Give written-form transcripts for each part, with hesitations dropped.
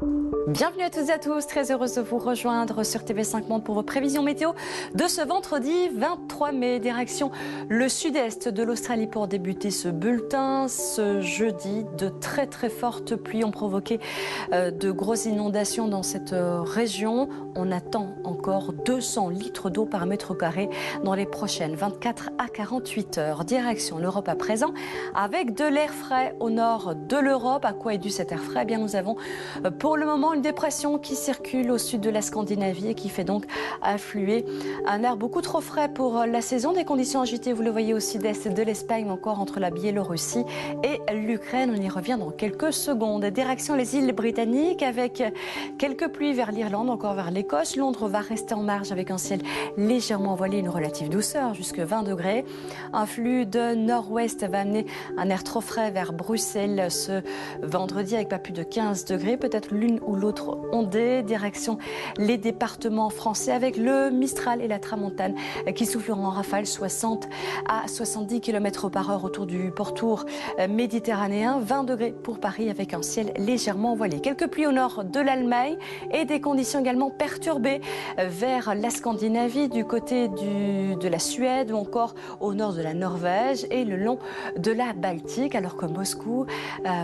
Bienvenue à toutes et à tous, très heureuse de vous rejoindre sur TV5 Monde pour vos prévisions météo de ce vendredi 23 mai. Direction le sud-est de l'Australie pour débuter ce bulletin. Ce jeudi, de très fortes pluies ont provoqué de grosses inondations dans cette région. On attend encore 200 litres d'eau par mètre carré dans les prochaines 24 à 48 heures. Direction l'Europe à présent avec de l'air frais au nord de l'Europe. À quoi est dû cet air frais? Eh bien, nous avons pour le moment une dépression qui circule au sud de la Scandinavie et qui fait donc affluer un air beaucoup trop frais pour la saison. Des conditions agitées, vous le voyez au sud-est de l'Espagne, encore entre la Biélorussie et l'Ukraine. On y revient dans quelques secondes. Direction les îles britanniques avec quelques pluies vers l'Irlande, encore vers l'Écosse. Londres va rester en marge avec un ciel légèrement voilé, une relative douceur jusque 20 degrés. Un flux de nord-ouest va amener un air trop frais vers Bruxelles ce vendredi avec pas plus de 15 degrés. Peut-être l'une ou l'autre ondée. Direction les départements français avec le Mistral et la Tramontane qui souffleront en rafale 60 à 70 km par heure autour du pourtour méditerranéen. 20 degrés pour Paris avec un ciel légèrement voilé. Quelques pluies au nord de l'Allemagne et des conditions également perturbées vers la Scandinavie, du côté de la Suède ou encore au nord de la Norvège et le long de la Baltique, alors que Moscou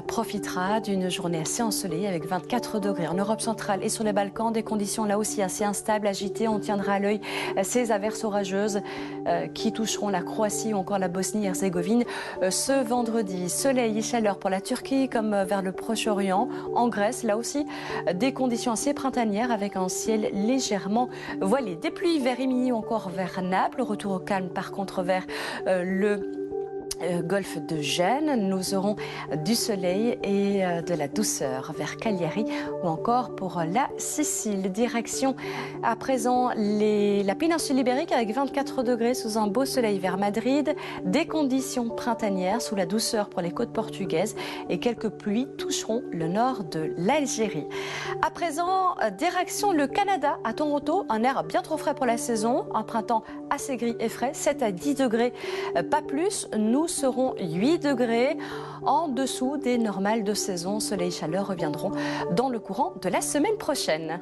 profitera d'une journée assez ensoleillée avec 24 degrés. En Europe centrale et sur les Balkans, des conditions là aussi assez instables, agitées. On tiendra à l'œil ces averses orageuses qui toucheront la Croatie ou encore la Bosnie-Herzégovine ce vendredi. Soleil et chaleur pour la Turquie comme vers le Proche-Orient. En Grèce, là aussi, des conditions assez printanières avec un ciel légèrement voilé. Des pluies vers Rimini ou encore vers Naples. Retour au calme par contre vers le golfe de Gênes. Nous aurons du soleil et de la douceur vers Cagliari ou encore pour la Sicile. Direction à présent la péninsule ibérique avec 24 degrés sous un beau soleil vers Madrid. Des conditions printanières sous la douceur pour les côtes portugaises et quelques pluies toucheront le nord de l'Algérie. À présent, direction le Canada à Toronto. Un air bien trop frais pour la saison. Un printemps assez gris et frais, 7 à 10 degrés, pas plus. Nous seront 8 degrés en dessous des normales de saison. Soleil et chaleur reviendront dans le courant de la semaine prochaine.